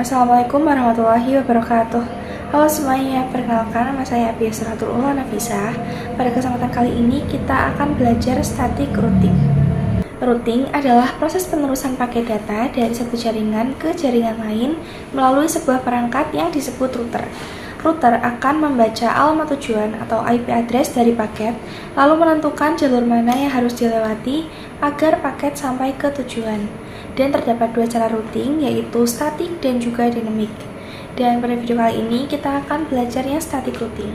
Assalamualaikum warahmatullahi wabarakatuh. Halo semuanya, perkenalkan nama saya Biasratul Ula Nafisah. Pada kesempatan kali ini kita akan belajar static routing. Routing adalah proses penerusan paket data dari satu jaringan ke jaringan lain melalui sebuah perangkat yang disebut router. Router akan membaca alamat tujuan atau IP address dari paket, lalu menentukan jalur mana yang harus dilewati agar paket sampai ke tujuan. Dan terdapat dua cara routing, yaitu static dan juga dynamic. Dan pada video kali ini kita akan belajar yang static routing.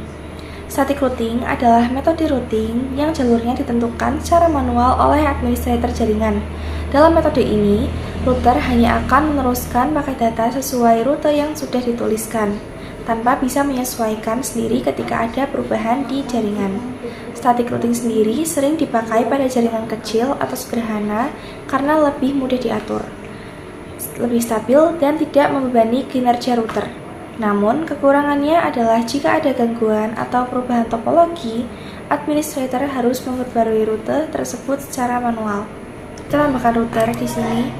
Static routing adalah metode routing yang jalurnya ditentukan secara manual oleh administrator jaringan. Dalam metode ini, router hanya akan meneruskan paket data sesuai rute yang sudah dituliskan, tanpa bisa menyesuaikan sendiri ketika ada perubahan di jaringan. Static routing sendiri sering dipakai pada jaringan kecil atau sederhana karena lebih mudah diatur, lebih stabil, dan tidak membebani kinerja router. Namun, kekurangannya adalah jika ada gangguan atau perubahan topologi, administrator harus memperbarui rute tersebut secara manual. Kita tambahkan router di sini.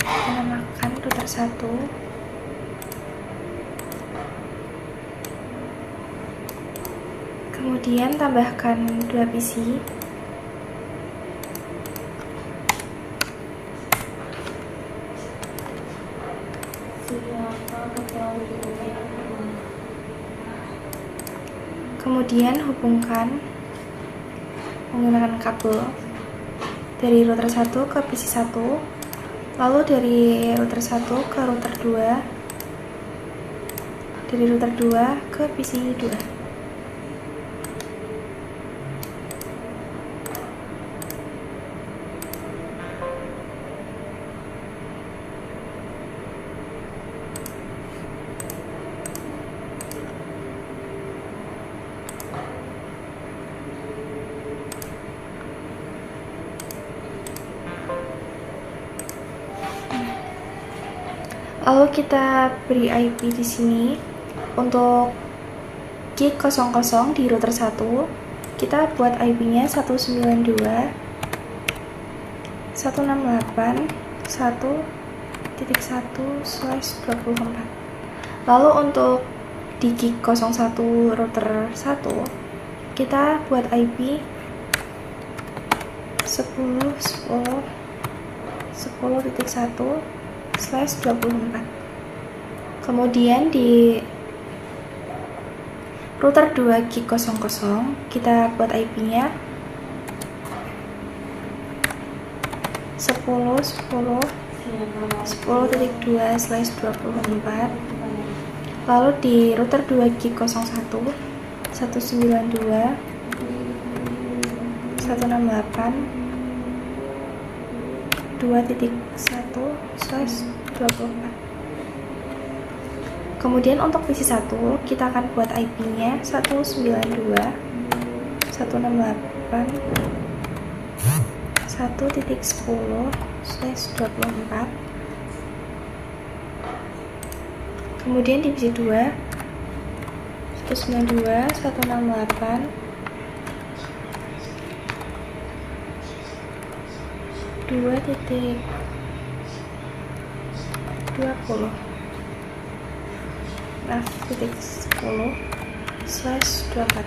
Kita namakan router 1. Kemudian tambahkan 2 PC. Kemudian hubungkan menggunakan kabel dari router 1 ke PC 1, lalu dari router 1 ke router 2, dari router 2 ke PC 2. Lalu kita beri IP di sini. Untuk gig 00 di router 1, kita buat IP-nya 192.168.1.1/24. Lalu untuk di gig 01 router 1, kita buat IP 10.10.10.1/24. Kemudian di router 2 gig 00, kita buat IP-nya 10.10.10.2/24. Lalu di router 2 gig 01, 192.168.2.1/24. Kemudian untuk PC 1, kita akan buat IP-nya 192.1.10/24. Kemudian di PC 2, 192.168.2.20/24.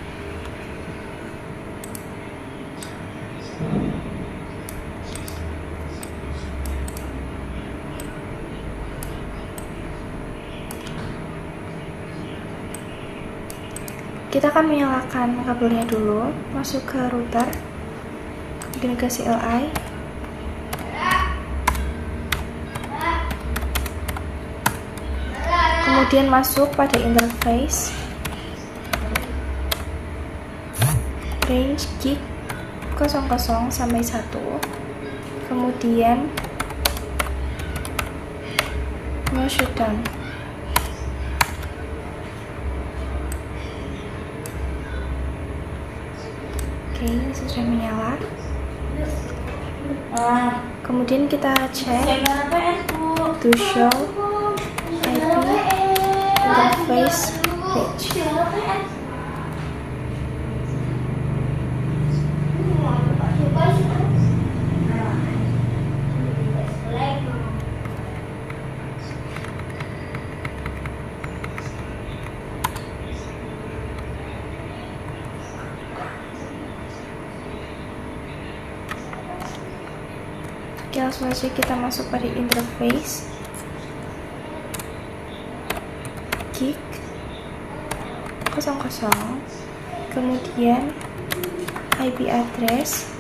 Kita akan menyalakan kabelnya dulu, masuk ke router, kemudian ke CLI. Kemudian masuk pada interface, range gig 00 sampai 1, kemudian no shutdown. Oke, sudah menyala. Kemudian kita cek to show IP interface page. langsung saja kita masuk pada interface, gig 00, kemudian IP address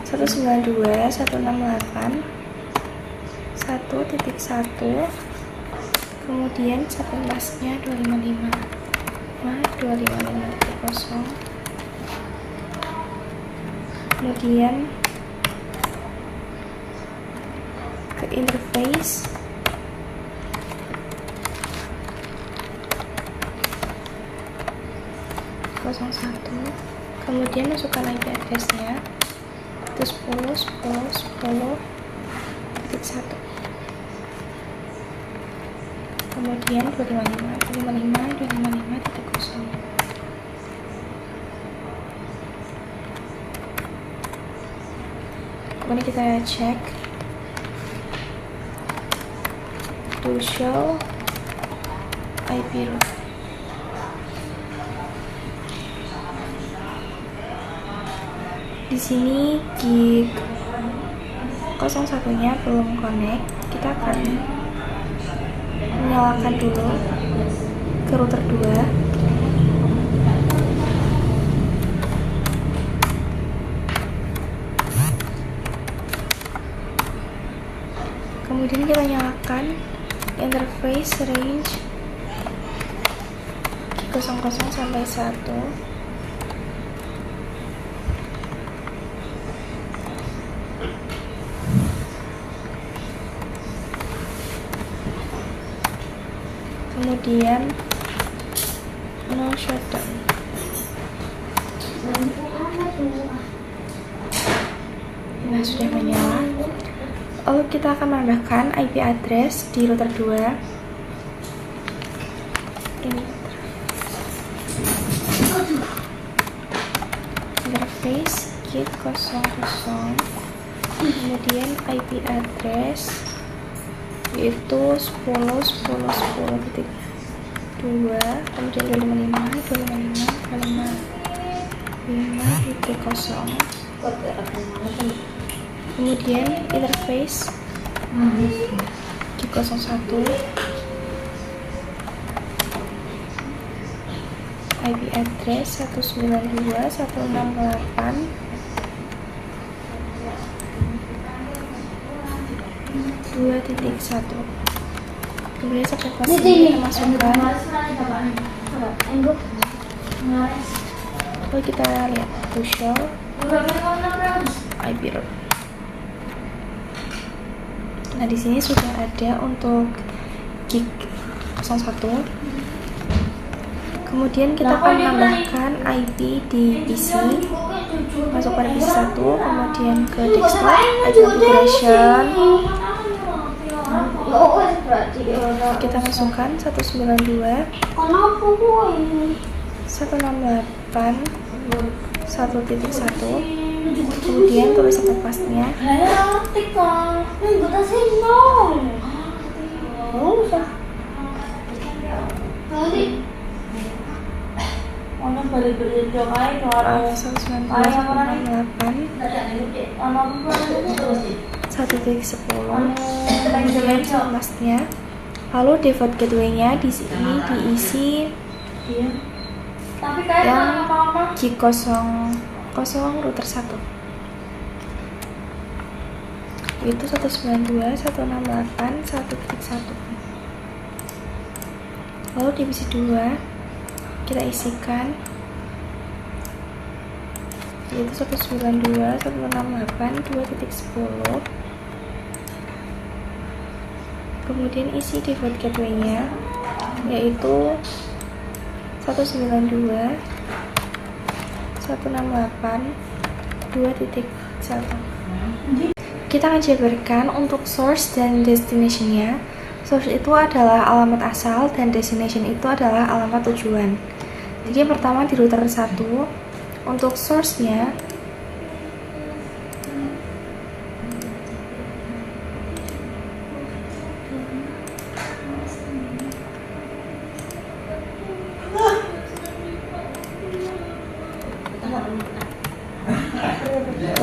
192.168.1.1, kemudian subnet masknya 255.255.0, kemudian ke interface, kemudian masukkan IP address-nya itu 10.10.10.1, kemudian 255.255.0. Kemudian kita cek to show IP root. Di sini gig 01-nya belum connect. Kita akan menyalakan dulu ke router 2. Kemudian kita nyalakan interface range 00 sampai 1. Kemudian no shutdown. Nah, sudah menyala. Lalu kita akan menambahkan IP address di router 2. Ini interface gig 00, kemudian IP address yaitu 10.10.10.2, kemudian 255.255.255.0, kemudian interface gig 01, IP address 192.168.2.1, kemudian subnet masknya kita masukkan. Lalu kita lihat to show IP root. Nah, di sini sudah ada untuk gig 01. Kemudian kita akan menambahkan IP di PC, masuk pada PC 1, kemudian ke desktop, IP configuration, kita masukkan 192.168.1.1, kemudian tulis subnet masknya. Ono balik berjejak ae karo 192.168.1.10, kemudian subnet masknya. Lalu default gateway-nya di sini diisi yang gig 00 router 1, yaitu 192.168.1.1. Lalu di PC 2 kita isikan yaitu 192.168.2.10, kemudian isi default gateway-nya yaitu 192.168.2.1. Kita akan jabarkan untuk source dan destination-nya. Source itu adalah alamat asal dan destination itu adalah alamat tujuan. Jadi yang pertama di router 1, untuk source-nya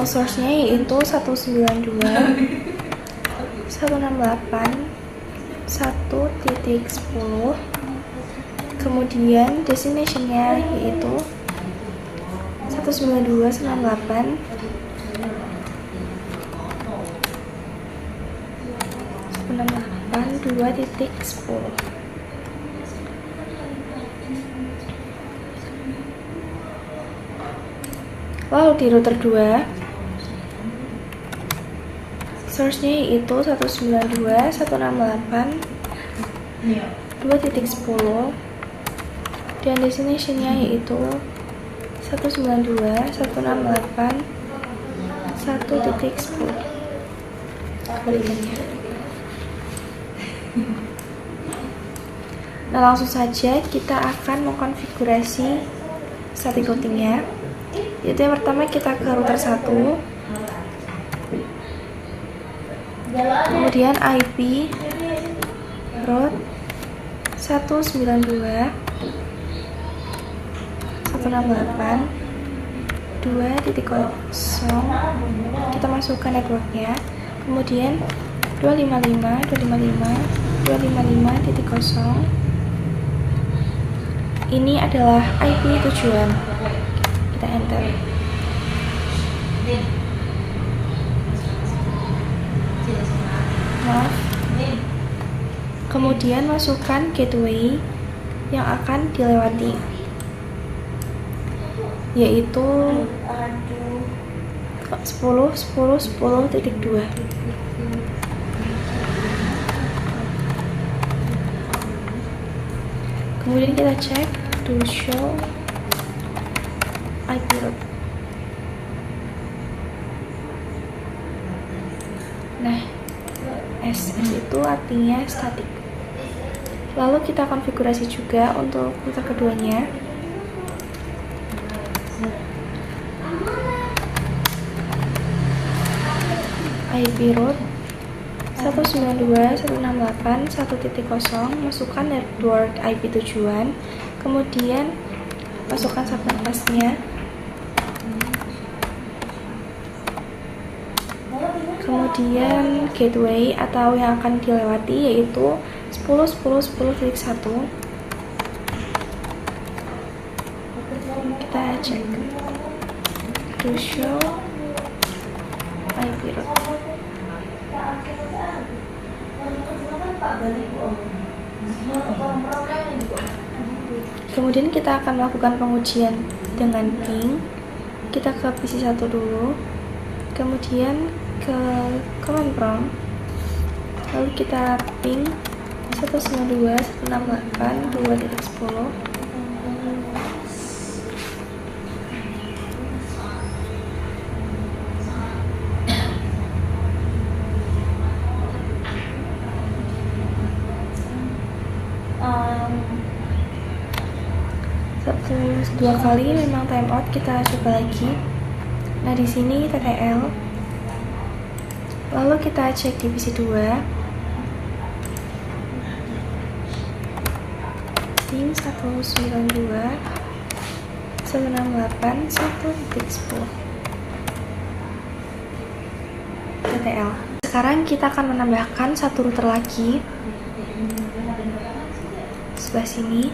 source-nya yaitu 192 168 1.10. Kemudian destination-nya yaitu 192 168 2.10. Lalu di router 2 source-nya yaitu 192 168 2.10 dan destination-nya yaitu 192 168 1.10. Kebalikannya. Nah, langsung saja kita akan mengkonfigurasi static routing-nya. Yaitu yang pertama kita ke router 1, kemudian IP route 192 168 2.0. Kita masukkan networknya, kemudian 255 ini adalah IP tujuan. Kita enter. Maaf. Kemudian masukkan gateway yang akan dilewati, yaitu 10.10.10.2. Kemudian kita cek to show IP route. Nah, SS itu artinya static. Lalu kita konfigurasi juga untuk router keduanya. IP route 192.168.1.0, masukkan network IP tujuan, kemudian masukkan subnet mask-nya, kemudian gateway atau yang akan dilewati yaitu 10.10.10.1. Kita cek to show IP route. Kemudian kita akan melakukan pengujian dengan ping. Kita ke PC 1 dulu, kemudian ke command prompt, lalu kita ping 192.168.2.10. Dua kali memang timeout, kita coba lagi. Nah, di sini TTL. Lalu kita cek di PC 2. Ping 192 168 1.10 TTL. Sekarang kita akan menambahkan satu router lagi sebelah sini,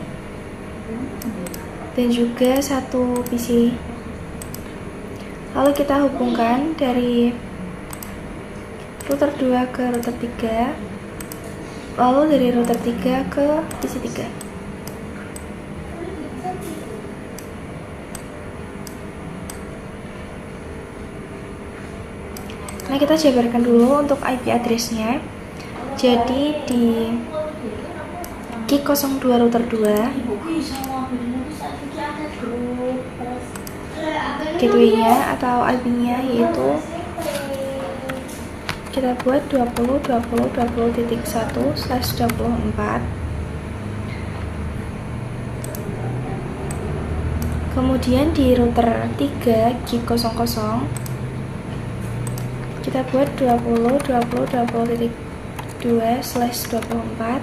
dan juga satu PC. Lalu kita hubungkan dari router 2 ke router 3, lalu dari router 3 ke PC 3. Nah, kita jabarkan dulu untuk IP address-nya. Jadi di key 02 router 2, gateway-nya atau IP-nya yaitu kita buat 20.20.20.1/24. Kemudian di router 3 key 00 kita buat 20.20.20.2/24.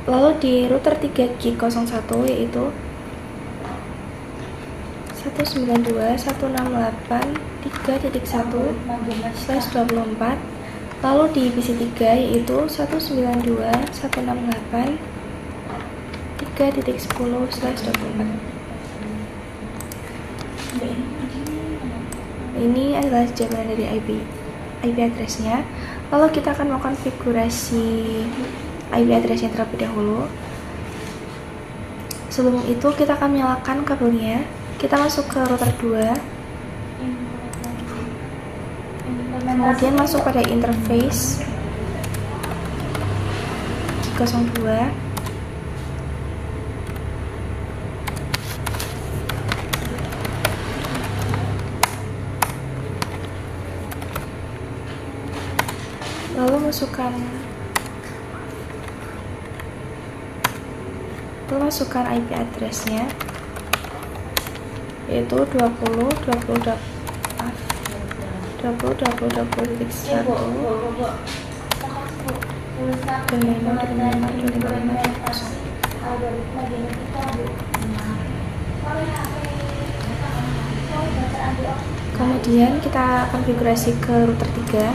Lalu di router 3 key 01 yaitu 192.168.3.1/24. Lalu di PC 3 yaitu 192.168.3.10/24. Ini adalah jawaban dari IP address-nya. Lalu kita akan mengkonfigurasi IP address-nya terlebih dahulu. Sebelum itu kita akan menyalakan kabelnya. Kita masuk ke router 2. Kemudian masuk pada interface G02. Lalu masukkan IP address-nya, yaitu 20.20.1 Kemudian kita konfigurasi ke router 3.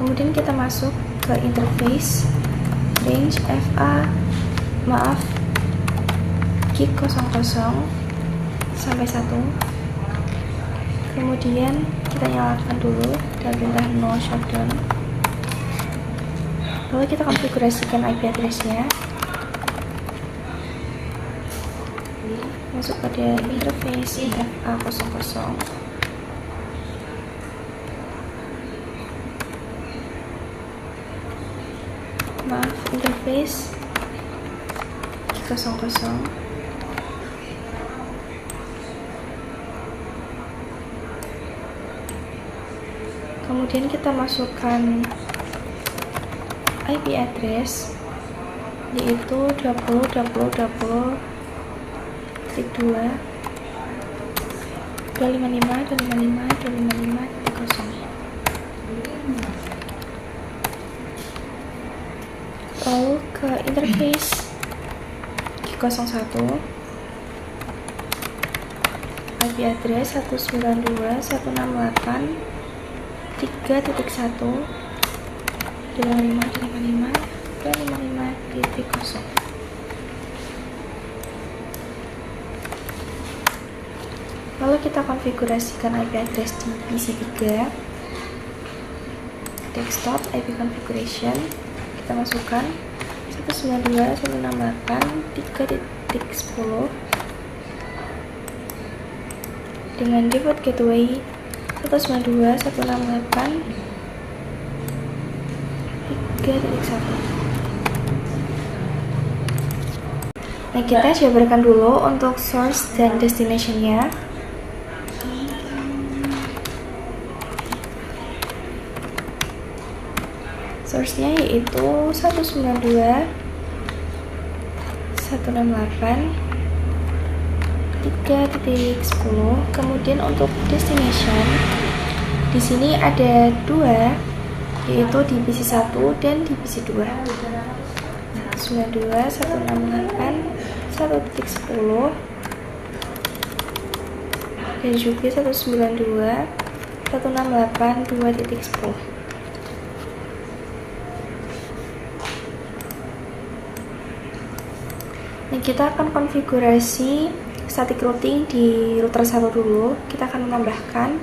Kemudian kita masuk ke interface range gig 00 sampai 1. Kemudian kita nyalakan dulu dan perintah no shutdown. Lalu kita konfigurasikan IP address-nya. Masuk pada interface FA00. Interface G00. Kemudian kita masukkan IP address, yaitu 20.20.20.2 255.255.255.0. Lalu ke interface G01, IP address 192.168.3.1/25.55.255.0. Lalu kita konfigurasikan IP address di PC 3. Desktop IP configuration, kita masukkan 192.168.3.10 dengan default gateway 192.168.3.1. Nah, kita jabarkan dulu untuk source dan destination-nya. Source-nya yaitu 192.168.3.10. Kemudian untuk destination, di sini ada dua, yaitu di PC 1 dan di PC 2. 192.168.1.10 dan juga 192.168.2.10. Nah, kita akan konfigurasi static routing di router 1 dulu. Kita akan menambahkan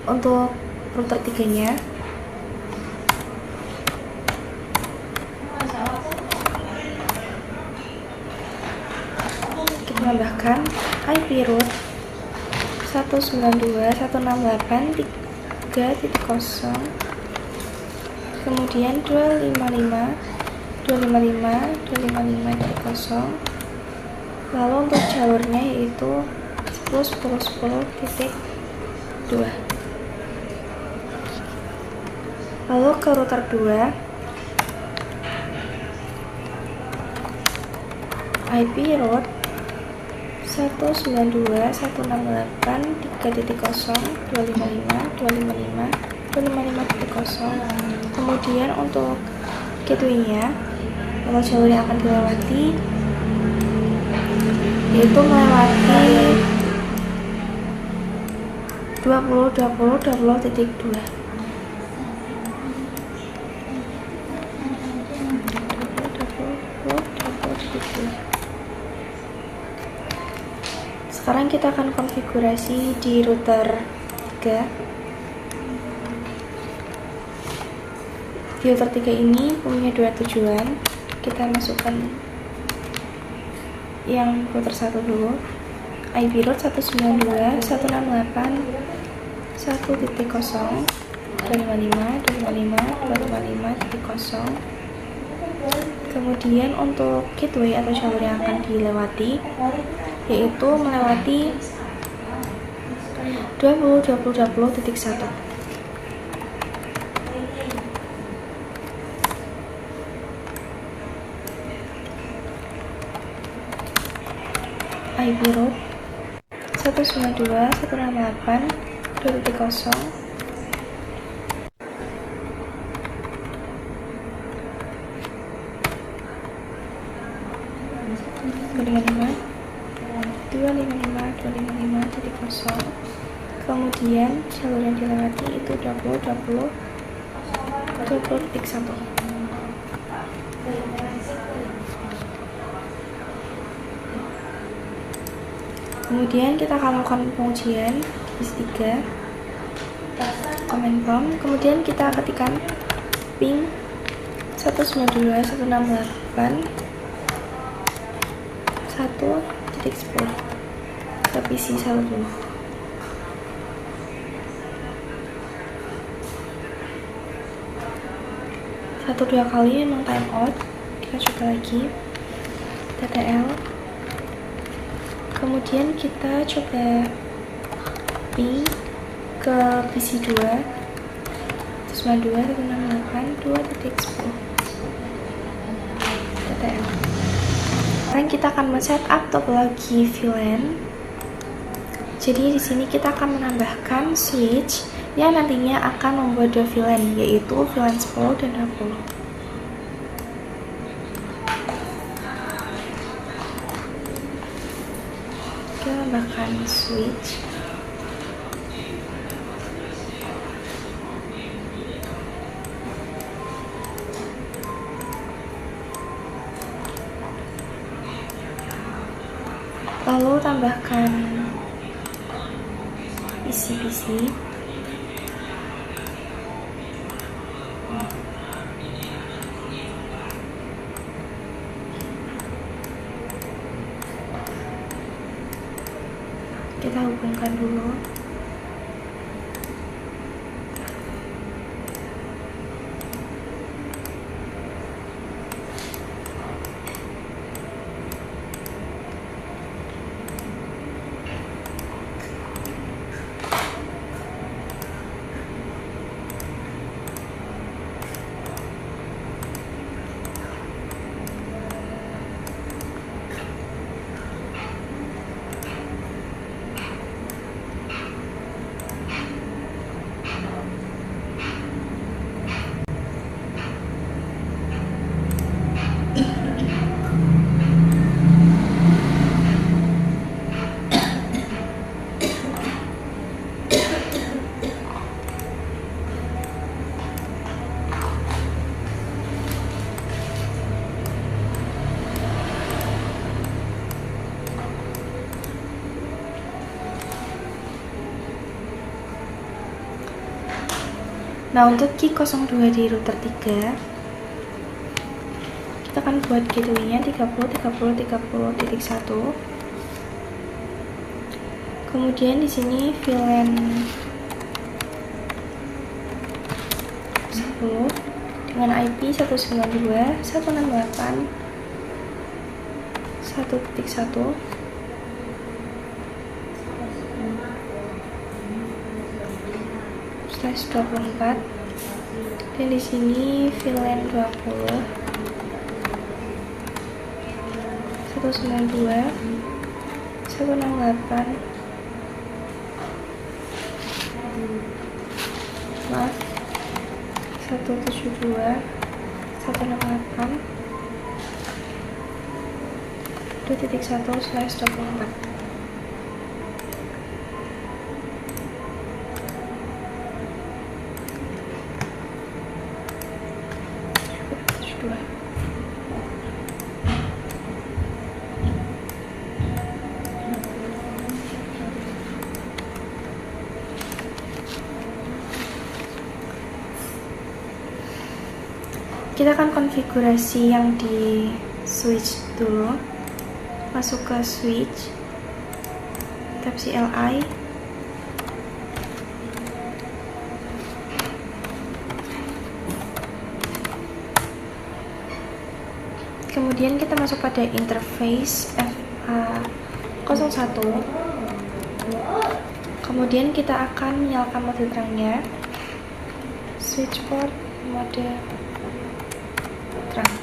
untuk router 3-nya. Kita menambahkan IP root 192.168.3.0, kemudian 255.255.255.0. Lalu untuk jalurnya yaitu 10.10.10.2. Lalu ke router 2, IP root 192, 168, 3.0, 255, 255, 255.0. Kemudian untuk gateway-nya atau jalur yang akan dilewati yaitu melewati 20.20.20.2. Sekarang kita akan konfigurasi di router 3. Di router 3 ini punya dua tujuan. Kita masukkan yang router 1 dulu. IP route 192, 168, 1.0, 255, 255, 255.0. Kemudian untuk gateway atau jalur yang akan dilewati yaitu melewati 20.20.20.1. IP route 192, 168, 2.0, kemudian jalur yang dilewati itu 20.20.20.1. Kemudian kita akan melakukan pengujian bis3 command prompt. Kemudian kita ketikkan ping 192, 168, 1.10 ke PC 1 dulu. Dua kali memang timeout. Kita coba lagi TTL. Kemudian kita coba ping ke PC 2 192, 168, 2.10 TTL. Sekarang kita akan men-setup topologi VLAN. Jadi di sini kita akan menambahkan switch yang nantinya akan membuat dua VLAN, yaitu VLAN 10 dan 20. Kita tambahkan switch. Lalu tambahkan PC. Kita hubungkan dulu. Nah, untuk key 02 di router 3 kita akan buat gateway-nya 30.30.30.1. Kemudian di sini VLAN 10 dengan IP 192, 168, 1.1. /24 dan di sini VLAN 20 192 168 maaf 172 168 2.1/24. Kita akan konfigurasi yang di switch dulu. Masuk ke switch, tab CLI, kemudian kita masuk pada interface FA01. Kemudian kita akan menyalakan mode terangnya, switch port mode terang.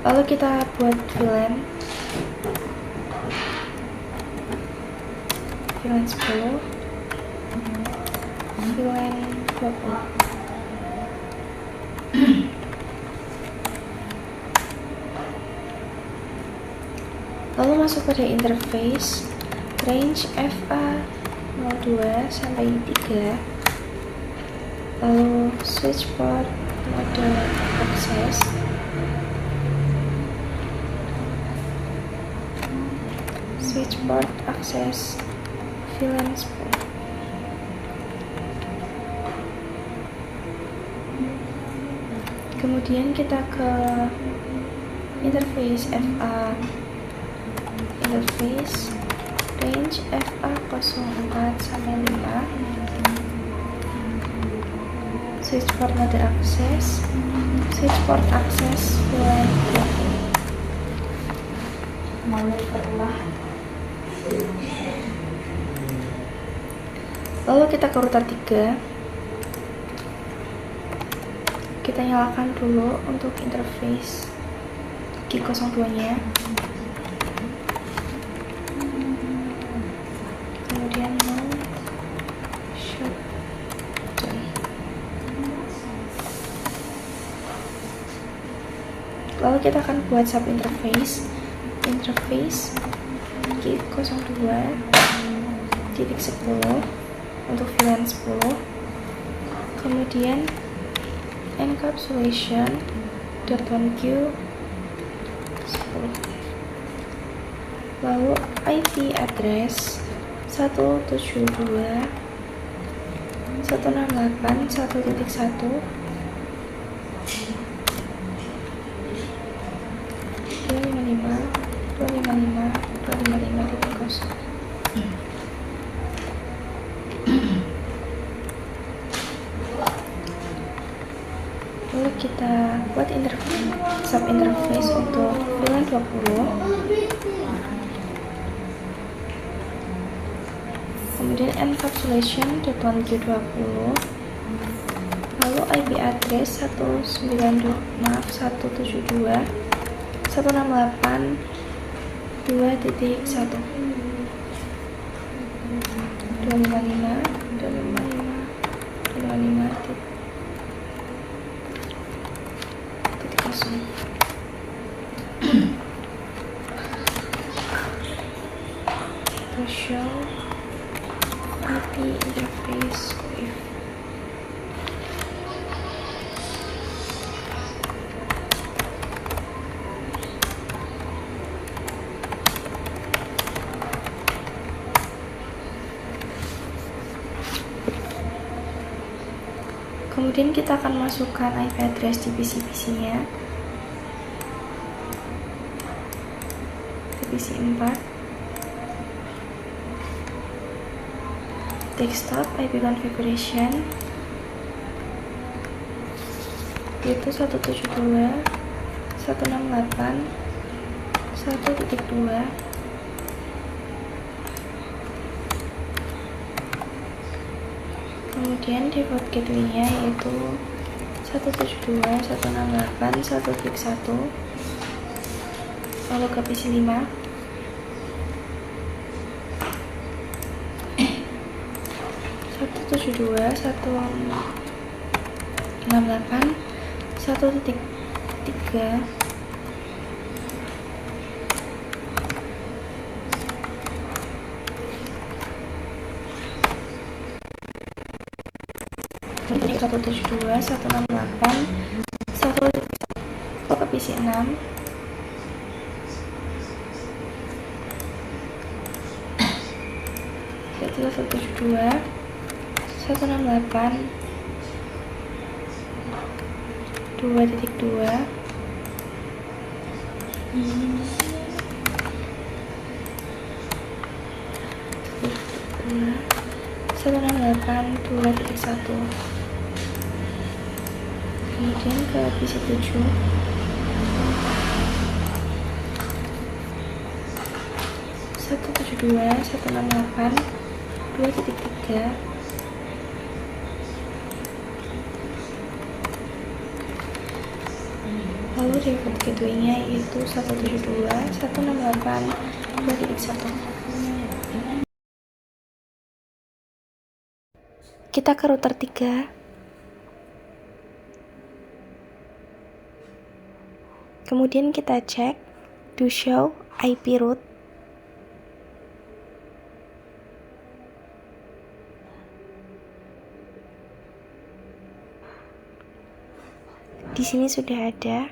Lalu kita buat VLAN 10, VLAN 20. Lalu masuk pada interface, range FA02 sampai 3, lalu switch port mode akses, switch port akses VLAN 10. Kemudian kita ke interface interface range FA04 sampai 5, switch port mode akses, switch port akses VLAN 20. Mulai perlahan. Lalu kita ke router 3, kita nyalakan dulu untuk interface G02 nya, kemudian mau shutdown. Lalu kita akan buat sub interface G02.10 untuk VLAN 10, kemudian encapsulation.1q 10, lalu IP address 172.168.1.1 255.255.0. Lalu kita buat sub interface untuk VLAN 20, kemudian encapsulation.1q 20, lalu IP address 172.168.2.1 to show IP interface with kemudian kita akan masukkan IP address di PC-nya, ke PC 4, desktop IP configuration yaitu 172.168.1.2, kemudian default gateway-nya yaitu 172.168.1.1, lalu ke PC 5, 172, 168, 1.3, kemudian 172, 168, 1 ke PC 6, yaitu 172, 168, 2.2, 168, 2.1, kemudian ke PC 7, 172, 168, 2.3, lalu default gateway-nya yaitu 172, 168, 2.1. Kita ke router 3. Kemudian kita cek do show IP route. Di sini sudah ada.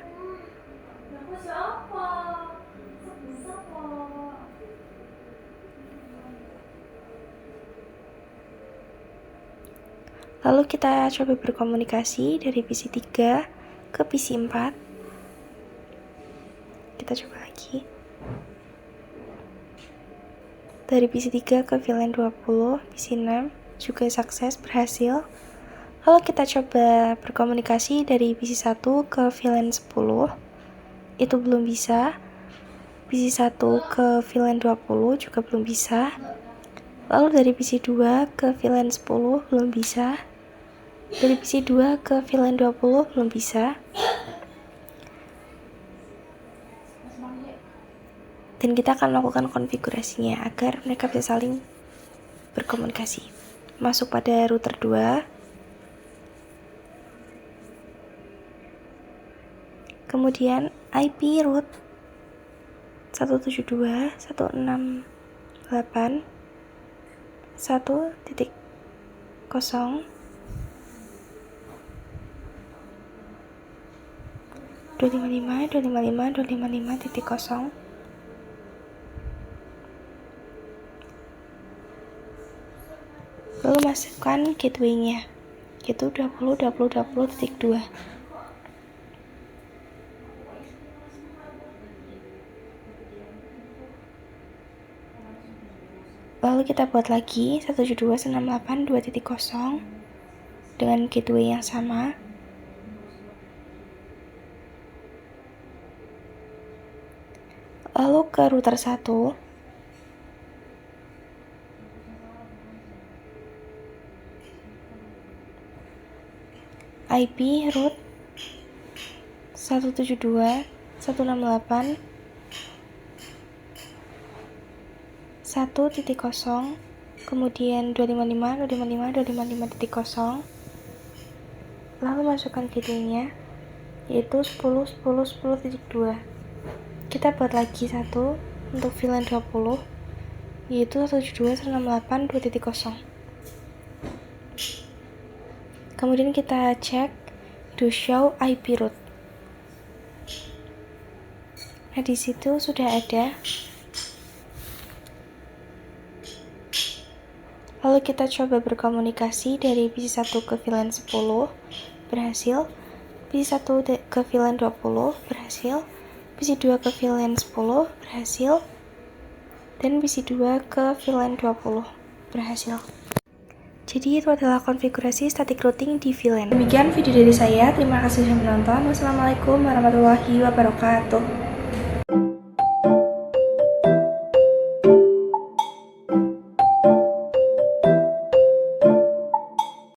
Lalu kita coba berkomunikasi dari PC 3 ke PC 4. Kita coba lagi. Dari PC 3 ke VLAN 20, PC 6 juga sukses, berhasil. Lalu kita coba berkomunikasi dari PC 1 ke VLAN 10. Itu belum bisa. PC 1 ke VLAN 20 juga belum bisa. Lalu dari PC 2 ke VLAN 10 belum bisa. Dari PC 2 ke VLAN 20 belum bisa. Dan kita akan melakukan konfigurasinya agar mereka bisa saling berkomunikasi. Masuk pada router 2. Kemudian IP route 172, 168, 1.0, 255, 255, 255.0. Lalu masukkan gateway-nya, yaitu 20.20.20.2. Lalu kita buat lagi 172.168.2.0 dengan gateway yang sama. Lalu ke router 1. IP route 172, 168, 1.0, kemudian 255, 255, 255.0. Lalu masukkan gateway-nya, yaitu 10, 10, 10.2. Kita buat lagi satu untuk VLAN 20, yaitu 172.168, 2.0. Kemudian kita cek do show IP route. Nah, di situ sudah ada. Lalu kita coba berkomunikasi dari PC 1 ke VLAN 10, berhasil. PC 1 ke VLAN 20, berhasil. PC 2 ke VLAN 10, berhasil. Dan PC 2 ke VLAN 20, berhasil. Jadi itu adalah konfigurasi static routing di VLAN. Demikian video dari saya, terima kasih sudah menonton. Wassalamualaikum warahmatullahi wabarakatuh.